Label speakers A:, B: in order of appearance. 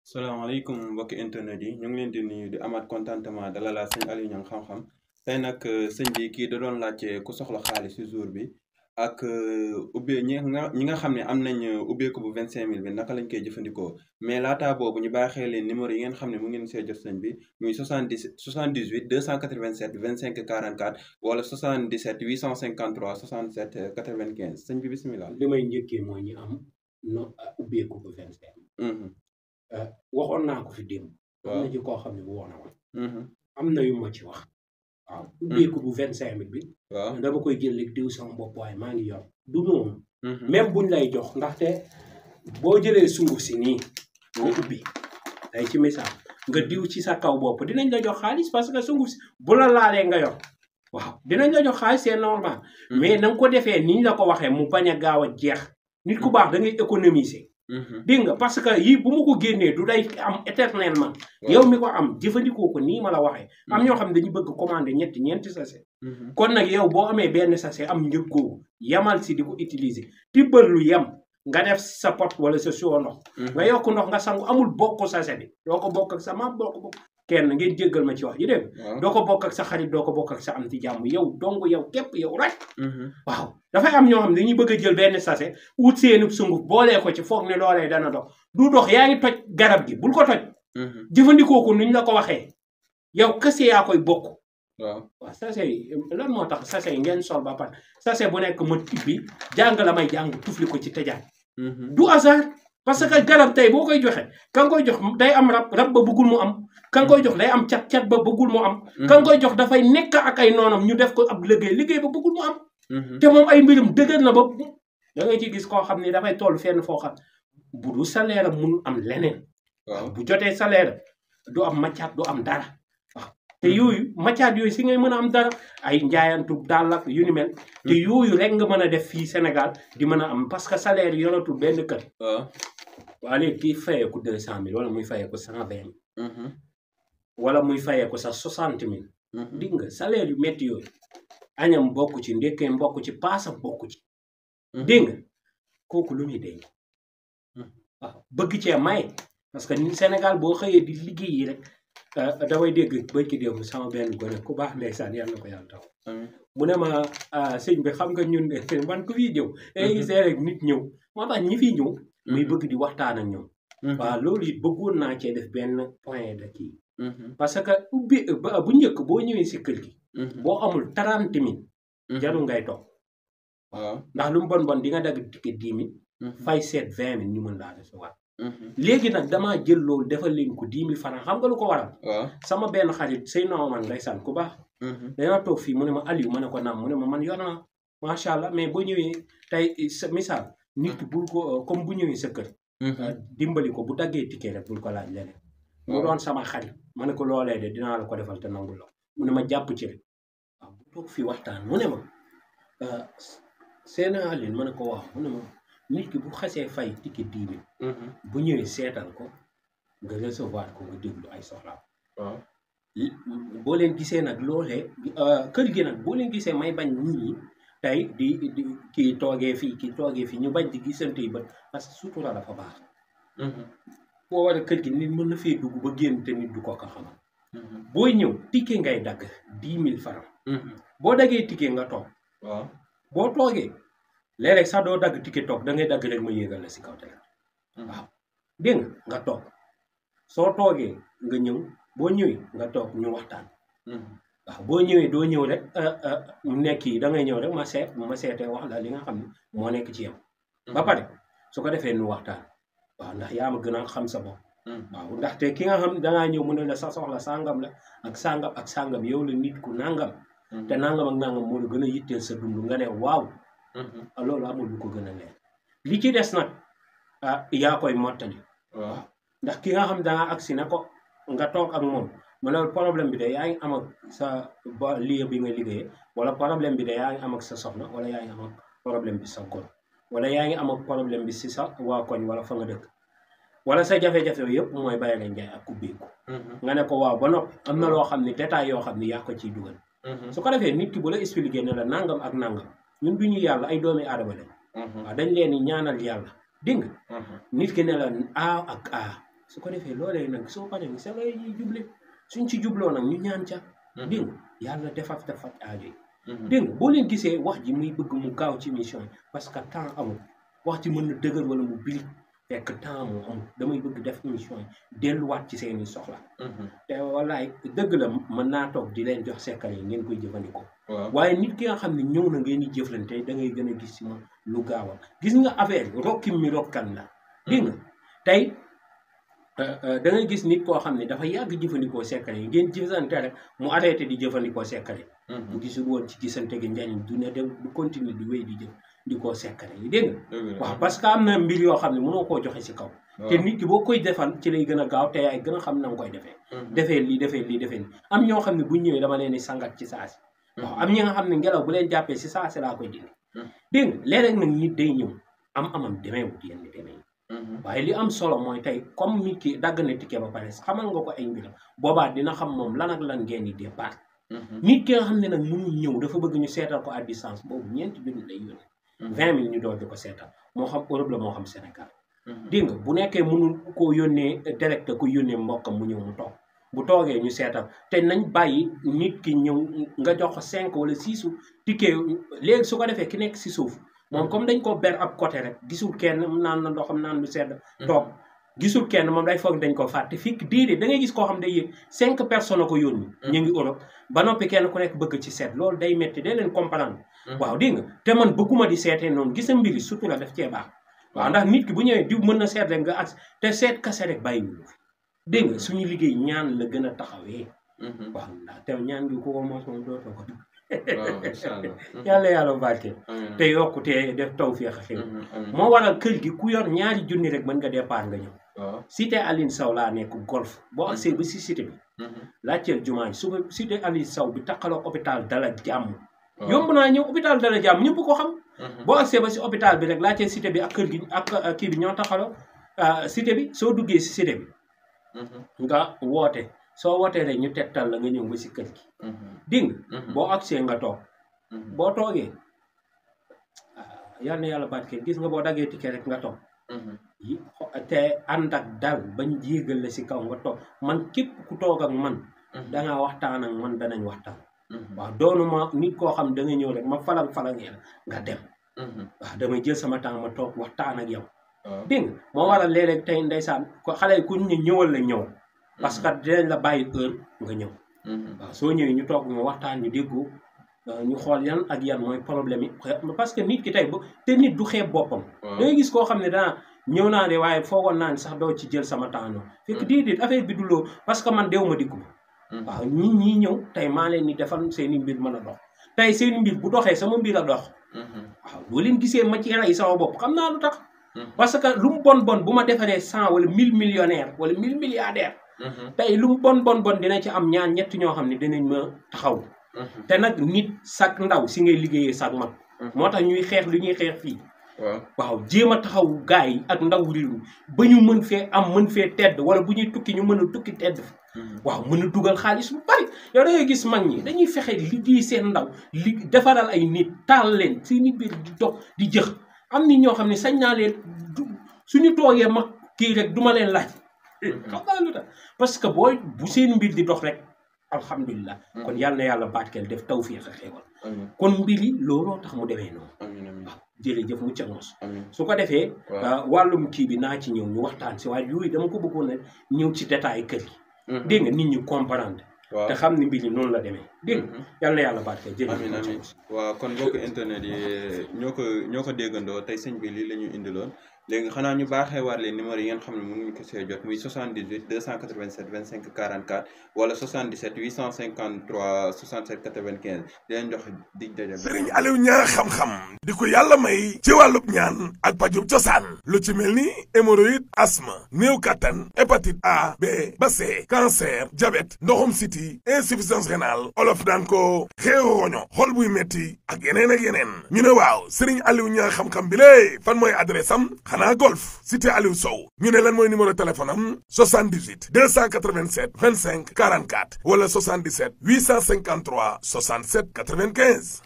A: salaamaaleykum mbokki internet yi ñu ngi leen di nuyu di amaat contentement dalalaat sëñ Aliou Niang xam-xam tey nag sëñ bi kii da doon laajte ku soxla xaalis ci jour bi ak ubbee ñi nga xam ne am nañ ubbeeku bu 25000 bi naka lañ koy jëfandikoo mais laata boobu ñu baaxee leen numéro yi ngeen xam ne mu ngeen see jot sëñ bi muy 77 78 287 25 44 wala 77 853 67 95 sëñ bi bisimilah.
B: li may njëkkee mooy ñu am ubbeeku bu 25. waxoon naa ko fi démb. am na ci koo xam ne woo na ma. am na yu ma ci wax. waaw ubbeeku bu 25000 bi. waaw dama koy jël léegi diw sama bopp waaye maa ngi yor du noonu. même buñ lay jox ndaxte boo jëlee sunguf si nii. nga ubbi day ci misaal nga diw ci sa kaw bopp dinañ la jox xaalis parce que sunguf si bu la laalee nga yor. waaw dinañ la jox xaalis c'est normal. mais na nga ko defee niñ la ko waxee mu bañ a gaaw a jeex. nit ku baax da ngay économiser. dégg nga parce que yii bu ma ko génnee du day am éternellement. yow mi ko am jëfandikoo ko nii ma la waxee. am ñoo xam ne dañu bëgg commander ñeenti sachet. kon nag yow boo amee benn sachet am njëg googu yamal si di ko utiliser tibbal lu yem nga def sa pot wala sa siwo ndox. nga yokk ndox nga sangu amul bokk sachet bi. doo ko bokk ak sa maam doo ko bokk kenn ngeen jéggal ma ci wax yi dégg doo ko bokk ak sa xarit doo ko bokk ak sa am ci jàmm yow dong yow képp yow rek. waaw dafay am ñoo xam ne dañuy bëgg a jël benn sachet wut seenub sunguf boolee ko ci foog ne loolee dana dox du dox yaa ngi toj garab gi bul ko toj. jëfandikoo ko nuñ la ko waxee yow kese yaa koy bokk. waaw sachet yi lan moo tax sachet yi ngeen sol ba pare sachet bu nekk ma tibbi jàng la may jàng tufli ko ci tëjaat. du hasard parce que garab tey boo koy joxe ka nga koy jox day am rab ba bëggul mu am. ka nga koy jox day am cat ba bëggul mu am. ka nga koy jox dafay nekk ak ay noonam ñu def ko ab liggéey ba bëggul mu am. te moom ay mbirum dëgër na ba da ngay ci gis koo xam ne dafay toll fenn foo xam bu du salaire am mun am leneen. waaw bu jotee salaire du am maccaat du am dara. waaw te yooyu maccaat yooyu si ngay mën a am dara ay njaayantu daal ak yu ni mel. te yooyu rek nga mën a def fii Sénégal di mën a am parce que salaire yoratul benn kër. waaw léegi kii fayeeku 200000 wala muy fayeeku 120000. wala muy fayeeku sax 60000. dig nga salaire yu métti yooyu. añam bokk ci ndekkeem bokk ci paasam bokk ci. dégg nga kooku lu muy denc. waaw bëgg cee may parce que Sénégal boo xëyee di liggéey yi rek damay dégg bëj ki démb sama benn gone ku baax ndeysaan yàlla na ko yàlla taw. mu ne ma sëñ bi xam nga ñun man ku fii ñëw. day gisee rek nit ñëw moo tax ñi fii ñëw. muy bëgg di waxtaan ak ñoom. waaw loolu it bëggoon naa cee def benn point de kii. parce que ubbi bu njëkk boo ñëwee si kër gi. boo amul 30000. jarul ngay toog. waaw ndax lu mu bon di nga dagg ticket 10000. fay seet 20000 ñu mën laa recevoir. léegi nag damaa jël loolu defal leen ko 10 000 francs xam nga lu ko waral. sama benn xarit say naaw man ndeysaan ku baax. dañoo toog fii mu ne ma Aliou ma ne ko naam mu ne ma man yor naa macha allah mais boo ñëwee tey sa misaal nit bul ko comme bu ñëwee sa kër. dimbali ko bu daggee ticket rek bul ko laaj leneen. mu doon sama xarit ma ne ko loolee de dinaa la ko defal te nangul la mu ne ma jàpp ci rek waaw bu toog fii waxtaan mu ne ma seen Aliou ma ne ko waaw mu ne ma nit ki bu xasee fay ticket 10 000. bu ñëwee seetal ko nga recevoir ko nga déglu ay soxlaam. waaw boo leen gisee nag loolee kër gi nag boo leen gisee may bañ nit ñi tey di kii toogee fii ñu bañ di gisante yi ba parce que sutura dafa baax. boo war a kër gi nit mën na fee dugg ba génn te nit du ko ko xamal. booy ñëw ticket ngay dagg 10 000 francs. boo daggee ticket nga toog. waaw boo toogee léeg-léeg sax doo dagg ticket toog da ngay dagg rek ma yéegal la si kaw te waaw dégg nga toog soo toogee nga ñëw boo ñëwee nga toog ñu waxtaan. waaw boo ñëwee doo ñëw rek mu nekk yi da ngay ñëw rek ma seetee wax la li nga xam ne moo nekk ci yow. ba pare su ko defee nu waxtaan. waaw ndax yaa ma gën a xam sa bopp. waaw ndaxte ki nga xam dangaa ñëw mu ne la sa soxla sangam la ak sangam yow la nit ku nangam. te nangam ak nangam moo la gën a yitteel sa dund nga ne waaw. loolu amul lu ko gën a leer. li ci des nag yaa koy mottali. waaw ndax ki nga xam dangaa agsi ne ko nga toog ak moom mu ne problème bi de yaa ngi am ak sa lieu bi nga liggéeyee wala problème bi de yaa ngi am ak sa soxna wala yaa ngi am ak problème bi sa góor. wala yaa ngi am ak problème bi si sa waa koñ wala fa nga dëkk wala sa jafe-jafe yëpp mooy bàyyi la njaay ak kubbeeku. nga ne ko waaw ba noppi am na loo xam ne détail yoo xam ne yaa ko ciy dugal. su ko defee nit ki bu la expliqué ne la nangam ak nangam ñun du ñu yàlla ay doomi aadama lañ. waaw dañ leen di ñaanal yàlla dégg nga. nit ki ne la A ak A su ko defee loolee nag soo paree ni sa ngay juble suñ ci jubloo nag ñu ñaan ca dégg nga yàlla defar aajo yi dégg nga boo leen gisee wax ji muy bëgg mu gaaw ci mission yi parce que temps amul wax ji mën na dëgër wala mu bilig fekk temps moo amul damay bëgg def émission yi delluwaat ci seeni soxla te wallaay dëgg la mën naa toog di leen jox sekkal yi ngeen koy jëfandikoo waaye nit ki nga xam ne ñëw na ngeen di jëflante da ngay gën a gis ci moom lu gaaw a gis nga affaire bi rokkim mi rokkan la dégg nga tey da ngay gis nit koo xam ne dafa yàgg jëfandikoo sekkal yi ngeen gisante rek mu arrêté di jëfandikoo sekkal yi bu gisul woon ci gisante gi njariñ du ne dem du continuer di wéy di ko sekkal yi dégg nga waaw parce que am na mbir yoo xam ne mënoo koo joxe ci kaw te nit ki boo koy defal ci lay gën a gaaw te yaay gën a xam na nga koy defee defee lii am ñoo xam ne bu ñëwee dama leen di sangat ci saasi waaw am ñi nga xam ne ngelaw bu leen jàppee ci saasi laa koy dindi dégg nga léeg-léeg nag nit day ñëw amam demeewut yenn demee waaye li am solo mooy tey comme nit ki dagg na ticket ba pare xamal nga ko ay mbiram boobaa dina xam moom lan ak lan ngeen di départ nit ki nga xam ne nag mënul ñëw dafa bëgg ñu seetal ko à distance boobu ñeenti junni lay yónnee 20 000 ñu doon di ko seetal moo xam Europe la moo xam Sénégal dégg nga bu nekkee mënul koo yónnee direct ko yónnee mbokkam mu ñëw mu toog bu toogee ñu seetal te nañ bàyyi nit ki ñëw nga jox ko 5 wala 6 ticket léegi su ko defee ki nekk si suuf moom comme dañ ko ber ab côté rek gisul kenn naan na ndoxam naan lu sedd toog gisul kenn moom day foog dañ ko fàtte fii déedéet da ngay gis koo xam day yëg 5 personnes ko yónni ñu ngi Europe ba noppi kenn ku nekk bëgg ci seet loolu day metti day leen comprendre waaw dégg nga te man bëgguma di seetee noonu gis nga mbiri surtout la def cee baax waaw ndax nit ki bu ñëwee diw mën na seet rek nga ak te seet kase rek bàyyiwul dégg nga suñu liggéey ñaan la gën a taxawee waaw ndax te ñaan gi ku ko mos moom dootoo ko yàlla barke te yokku te def tawfeex xew moo waral kër gi ku yor ñaari junni rek mën nga départ nga ñëw cité Aline Sow laa nekk golf boo agsee ba si cité bi laajteel jumaa ji suba cité Aline Sow bi taqaloo hôpital Dala Jàmm yomb naa ñëw hôpital Dala Jàmm ñëpp ko xam boo agsee ba si hôpital bi rek laajteel cité bi ak kër gi ak kii bi ñoo taqaloo cité bi soo duggee si cité bi nga woote soo wootee rek ñu tegtal la nga ñëw ba si kër gi dégg nga boo agsee nga toog boo toogee yal na yàlla barkeel gis nga boo daggee ticket rek nga toog te ànd ak dal bañ yéegal la si kaw nga toog man képp ku toog ak man dangaa waxtaan ak man danañ waxtaan waaw doonuma nit koo xam da nga ñëw rek ma falang-falangee la nga dem waaw damay jël sama temps ma toog waxtaan ak yow dégg nga moo waral léeg-léeg tey ndeysaan ko xale yi ku ñu ñëwal la ñëw parce que dinañ la bàyyi heure nga ñëw waaw soo ñëwee ñu toog ñu waxtaan ñu déggu ñu xool yan ak yan mooy problème yi parce que nit ki tey te nit du xeeb boppam da ngay gis koo xam ne danaa ñëw naa de waaye foogoon naa ni sax doo ci jël sama temps noonu fekk déedéet affaire bi du loo parce que man dew ma dikku waaw ñii ñëw tey maa leen ni defal seeni mbir mën a dox tey seeni mbir bu doxee sama mbir a dox waaw boo leen gisee ma ci rey sama bopp xam naa lu tax parce que lu mu bon bu ma defaree 100 wala 1000 millionnaires wala 1000 milliardaires tey lu mu bon dina ci am ñaar ñett ñoo xam ne dinañ ma taxaw te nag nit sak ndaw si ngay liggéeyee sak mag moo tax ñuy xeex li ñuy xeex fii waaw jéem a taxaw gars yi ak ndaw réew mi ba ñu mën fee am mën fee tedd wala bu ñuy tukki ñu mën a tukki tedd waaw mën a dugal xaalis bu bari yow da ngay gis mag ñi dañuy fexe liggéey seen ndaw defaral ay nit taal leen si nit biir di dox di jëx am nit ñoo xam ne sañ naa leen suñu toogee mag kii rek duma leen laaj xam nga lu tax parce que booy bu seen mbir di dox rek alhamdulilah kon yal na yàlla barkeel def tawfiix ak xéewal kon mbir yi looloo tax mu demee noonu waaw jërëjëf mu cangos su ko defee wàllum kii bi naa ci ñëw ñu waxtaan si waaye yooyu dama ko bëggoon a ñëw ci détail kër yi dégg nga nit ñi comprendre te xam ni mbir yi noonu la demee dégg nga yal na yàlla barkeel jërëjëf
A: waaw kon mbokk internet yi ñoo ko déggandoo tey sëñ bi lii la ñu indiloon léegi xanaa ñu baaxee waat leen numéro yi ngeen xam ne mënuñu ko see jot muy 78 287 25 44 wala 77 853 67 95 di leen jox dig daje.
C: Serigne Aliou Niang xam-xam di ko yàlla may ci wàllub ñaan ak pajub cosaan lu ci mel ni hémorroïde asthme néew kattan hépatite A B ba C cancer diabète ndoxum siti insuffisance rénale olof daan ko xeeru roño xol buy metti ak yeneen ak yeneen ñu ne waaw Serigne Aliou Niang xam-xam bi lée fan mooy adresse am xanaa golf cité Aliou Sow ñu ne lan mooy numéro téléphone am 78 287 25 44 wala 77 853 67 95